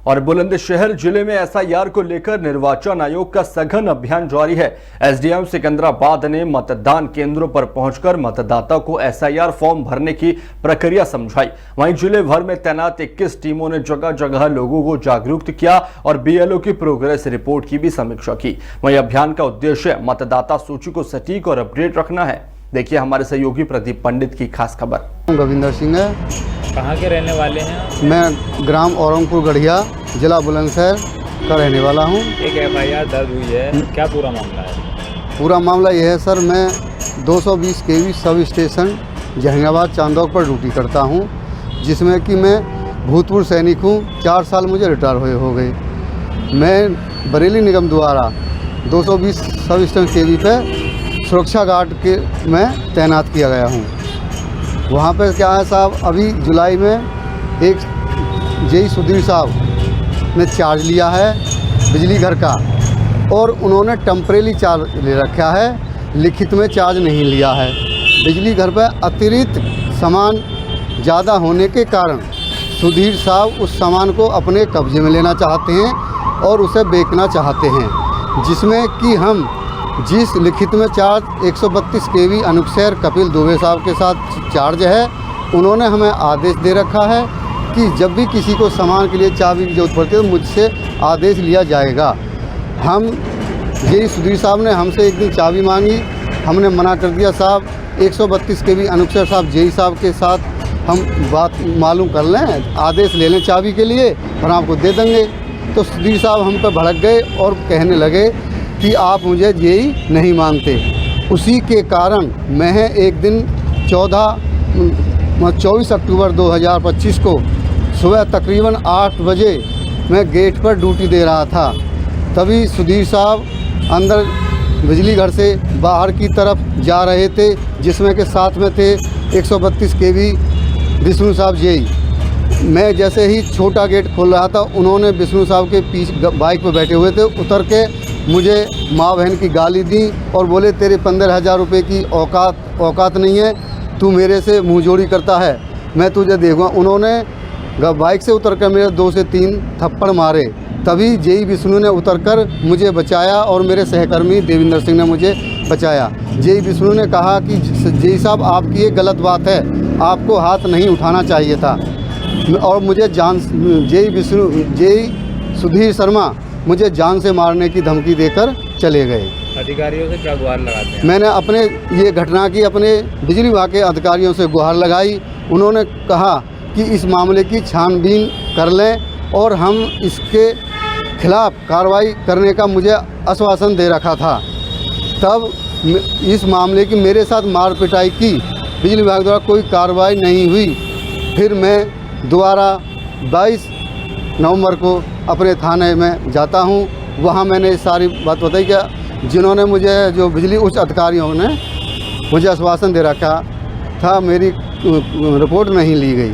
और बुलंदशहर जिले में एसआईआर को लेकर निर्वाचन आयोग का सघन अभियान जारी है। एसडीएम सिकंदराबाद ने मतदान केंद्रों पर पहुंचकर मतदाता को एसआईआर फॉर्म भरने की प्रक्रिया समझाई। वहीं जिले भर में तैनात 21 टीमों ने जगह जगह लोगों को जागरूक किया और बीएलओ की प्रोग्रेस रिपोर्ट की भी समीक्षा की। वहीं अभियान का उद्देश्य मतदाता सूची को सटीक और अपडेट रखना है। देखिए हमारे सहयोगी प्रदीप पंडित की खास खबर। गोविंदर सिंह है। कहाँ के रहने वाले हैं? मैं ग्राम औरंगपुर गढ़िया, जिला बुलंदशहर का रहने वाला हूँ। एक एफआईआर दर्ज हुई है, क्या पूरा मामला है? पूरा मामला यह है सर, मैं 220 केवी सब स्टेशन जहांगीराबाद चांदौक पर ड्यूटी करता हूँ, जिसमें कि मैं भूतपूर्व सैनिक हूँ। 4 साल मुझे रिटायर हुए हो गए। मैं बरेली निगम द्वारा 220 सब स्टेशन केवी पे सुरक्षा गार्ड के में तैनात किया गया हूँ। वहाँ पे क्या है साहब, अभी जुलाई में एक जेई सुधीर साहब ने चार्ज लिया है बिजली घर का, और उन्होंने टेम्परेरी चार्ज ले रखा है, लिखित में चार्ज नहीं लिया है। बिजली घर पर अतिरिक्त सामान ज़्यादा होने के कारण सुधीर साहब उस सामान को अपने कब्जे में लेना चाहते हैं और उसे बेचना चाहते हैं, जिसमें कि हम जिस लिखित में चार्ज 132 केवी अनुपशहर कपिल दुबे साहब के साथ चार्ज है, उन्होंने हमें आदेश दे रखा है कि जब भी किसी को सामान के लिए चाबी की जरूरत पड़ती है तो मुझसे आदेश लिया जाएगा। हम यही सुधीर साहब ने हमसे एक दिन चाबी मांगी, हमने मना कर दिया। साहब 132 केवी अनुपशहर साहब जेई साहब के साथ हम बात मालूम कर लें, आदेश ले लें चाबी के लिए और आपको दे देंगे। तो सुधीर साहब हम पर भड़क गए और कहने लगे कि आप मुझे जेई नहीं मानते। उसी के कारण मैं एक दिन 24 अक्टूबर 2025 को सुबह तकरीबन 8 बजे मैं गेट पर ड्यूटी दे रहा था। तभी सुधीर साहब अंदर बिजली घर से बाहर की तरफ जा रहे थे, जिसमें के साथ में थे 132 केवी विष्णु साहब जेई। मैं जैसे ही छोटा गेट खोल रहा था, उन्होंने विष्णु साहब के पीछे बाइक पर बैठे हुए थे उतर के मुझे माँ बहन की गाली दी और बोले तेरे 15,000 रुपये की औकात नहीं है, तू मेरे से मुँह जोड़ी करता है, मैं तुझे देखूँगा। उन्होंने बाइक से उतरकर मेरे 2 से 3 थप्पड़ मारे। तभी जेई विष्णु ने उतरकर मुझे बचाया और मेरे सहकर्मी देविंदर सिंह ने मुझे बचाया। जेई विष्णु ने कहा कि जेई साहब आपकी ये गलत बात है, आपको हाथ नहीं उठाना चाहिए था। और मुझे जेई सुधीर शर्मा मुझे जान से मारने की धमकी देकर चले गए। अधिकारियों से क्या गुहार लगाते हैं? मैंने अपने ये घटना की अपने बिजली विभाग के अधिकारियों से गुहार लगाई। उन्होंने कहा कि इस मामले की छानबीन कर लें और हम इसके खिलाफ कार्रवाई करने का मुझे आश्वासन दे रखा था। तब इस मामले की मेरे साथ मार पिटाई की, बिजली विभाग द्वारा कोई कार्रवाई नहीं हुई। फिर मैं दोबारा 22 नवंबर को अपने थाने में जाता हूँ। वहाँ मैंने सारी बात बताई कि जिन्होंने मुझे जो बिजली उच्च अधिकारियों ने मुझे आश्वासन दे रखा था, मेरी रिपोर्ट नहीं ली गई।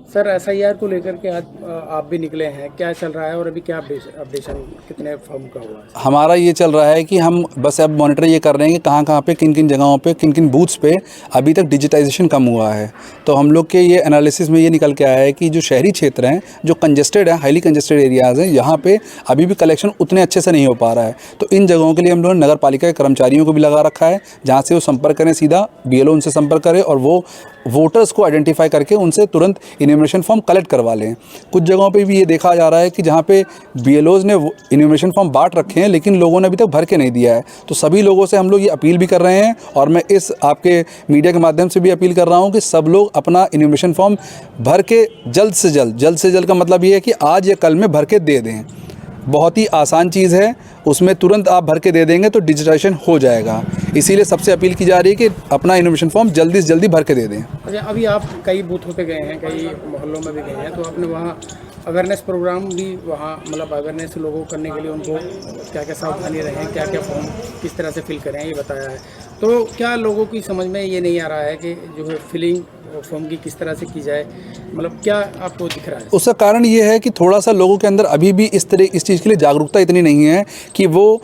सर एसआईआर को लेकर के आज आप भी निकले हैं, क्या चल रहा है और अभी क्या अपडेशन कितने फॉर्म का हुआ है? हमारा ये चल रहा है कि हम बस अब मॉनिटर ये कर रहे हैं कि कहाँ पे किन किन जगहों पे किन किन बूथ्स पे अभी तक डिजिटाइजेशन कम हुआ है। तो हम लोग के ये एनालिसिस में ये निकल के आया है कि जो शहरी क्षेत्र हैं, जो कंजेस्टेड है, हाईली कंजेस्टेड एरियाज़ हैं, यहाँ पे अभी भी कलेक्शन उतने अच्छे से नहीं हो पा रहा है। तो इन जगहों के लिए हम लोगों ने नगर पालिका के कर्मचारियों को भी लगा रखा है, जहाँ से वो संपर्क करें, सीधा बीएलओ उनसे संपर्क करें और वो वोटर्स को आइडेंटिफाई करके उनसे तुरंत इन्यूमरेशन फॉर्म कलेक्ट करवा लें। कुछ जगहों पे भी ये देखा जा रहा है कि जहाँ पे बीएलओज़ ने इन्यूमरेशन फॉर्म बांट रखे हैं लेकिन लोगों ने अभी तक भर के नहीं दिया है। तो सभी लोगों से हम लोग ये अपील भी कर रहे हैं और मैं इस आपके मीडिया के माध्यम से भी अपील कर रहा हूँ कि सब लोग अपना इन्यूमरेशन फॉर्म भर के जल्द से जल्द का मतलब ये है कि आज या कल में भर के दे दें। बहुत ही आसान चीज़ है, उसमें तुरंत आप भर के दे देंगे तो डिजिटाइजेशन हो जाएगा। इसीलिए सबसे अपील की जा रही है कि अपना इन्फॉर्मेशन फॉर्म जल्दी से जल्दी भर के दे दें। अच्छा, अभी आप कई बूथों पे गए हैं, कई मोहल्लों में भी गए हैं, तो आपने वहाँ अवेयरनेस प्रोग्राम भी वहाँ मतलब अवेयरनेस लोगों को करने के लिए उनको क्या क्या सावधानी रहें, क्या क्या फॉर्म किस तरह से फिल करें, ये बताया है। तो क्या लोगों की समझ में ये नहीं आ रहा है कि जो है फिलिंग फॉर्म की किस तरह से की जाए, मतलब क्या आपको दिख रहा है? उसका कारण ये है कि थोड़ा सा लोगों के अंदर अभी भी इस चीज़ के लिए जागरूकता इतनी नहीं है कि वो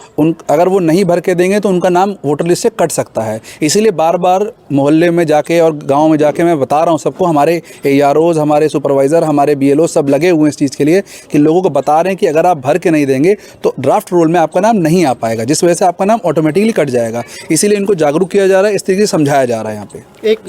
अगर वो नहीं भर के देंगे तो उनका नाम वोटर लिस्ट से कट सकता है। इसीलिए बार बार मोहल्ले में जाके और गांव में जाके मैं बता रहा हूं सबको, हमारे AROs, हमारे सुपरवाइज़र, हमारे BLO सब लगे हुए हैं इस चीज़ के लिए कि लोगों को बता रहे हैं कि अगर आप भर के नहीं देंगे तो ड्राफ्ट रोल में आपका नाम नहीं आ पाएगा, जिस वजह से आपका नाम ऑटोमेटिकली कट जाएगा। इसीलिए इनको जागरूक किया जा रहा है, इस तरीके से समझाया जा रहा है। यहाँ पे एक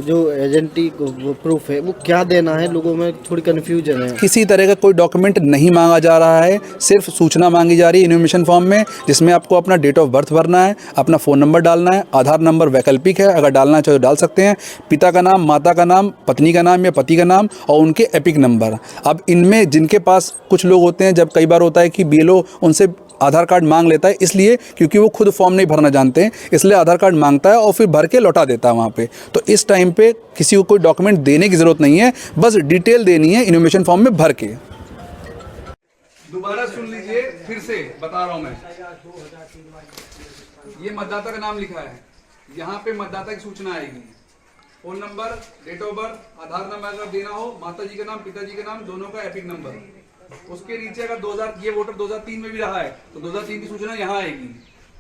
जो एजेंटी प्रूफ है वो क्या देना है, लोगों में थोड़ी कन्फ्यूजन है। किसी तरह का कोई डॉक्यूमेंट नहीं मांगा जा रहा है, सिर्फ सूचना मांगी जा रही है इन्फॉर्मेशन फॉर्म में, जिसमें आपको अपना डेट ऑफ बर्थ भरना है, अपना फ़ोन नंबर डालना है, आधार नंबर वैकल्पिक है, अगर डालना चाहे तो डाल सकते हैं, पिता का नाम, माता का नाम, पत्नी का नाम या पति का नाम और उनके एपिक नंबर। अब इनमें जिनके पास कुछ लोग होते हैं, जब कई बार होता है कि BLO उनसे आधार कार्ड मांग लेता है, इसलिए क्योंकि वो खुद फॉर्म नहीं भरना जानते हैं, इसलिए आधार कार्ड मांगता है और फिर भर के लौटा देता है वहाँ पे। तो इस टाइम पे किसी को कोई डॉक्यूमेंट देने की ज़रूरत नहीं है, बस डिटेल देनी है इन्फॉर्मेशन फॉर्म में भर के। दोबारा सुन लीजिए, फिर से बता रहा हूँ मैं। ये मतदाता का नाम लिखा है, यहाँ पे मतदाता की सूचना आएगी, phone number, date of birth, Aadhaar number अगर देना हो, माता जी का नाम, पिताजी का नाम, दोनों का एपिक नंबर। उसके नीचे अगर 2000 ये वोटर 2003 में भी रहा है तो 2003 की सूचना यहाँ आएगी।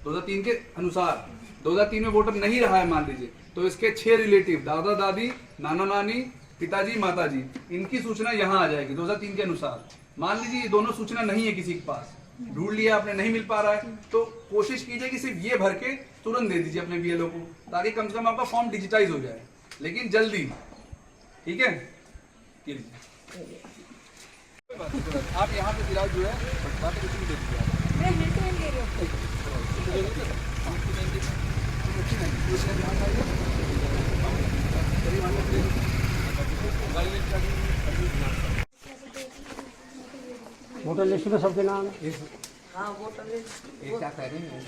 2003 के अनुसार 2003 में वोटर नहीं रहा है मान लीजिए, तो इसके 6 रिलेटिव, दादा दादी, नाना नानी, पिताजी माताजी, इनकी सूचना यहाँ आ जाएगी 2003 के अनुसार। मान लीजिए ये दोनों सूचना नहीं है किसी के पास, ढूंढ लिया आपने, नहीं मिल पा रहा है, तो कोशिश कीजिए कि सिर्फ ये भर के तुरंत दे दीजिए अपने BLO को, ताकि कम से कम आपका फॉर्म डिजिटाइज हो जाए, लेकिन जल्दी। ठीक है, आप यहाँ पे फिलहाल जो है बातें कुछ नहीं दे वोटर लिस्ट में सबके नाम है। हाँ, वोटर लिस्ट। क्या कह रहे हैं?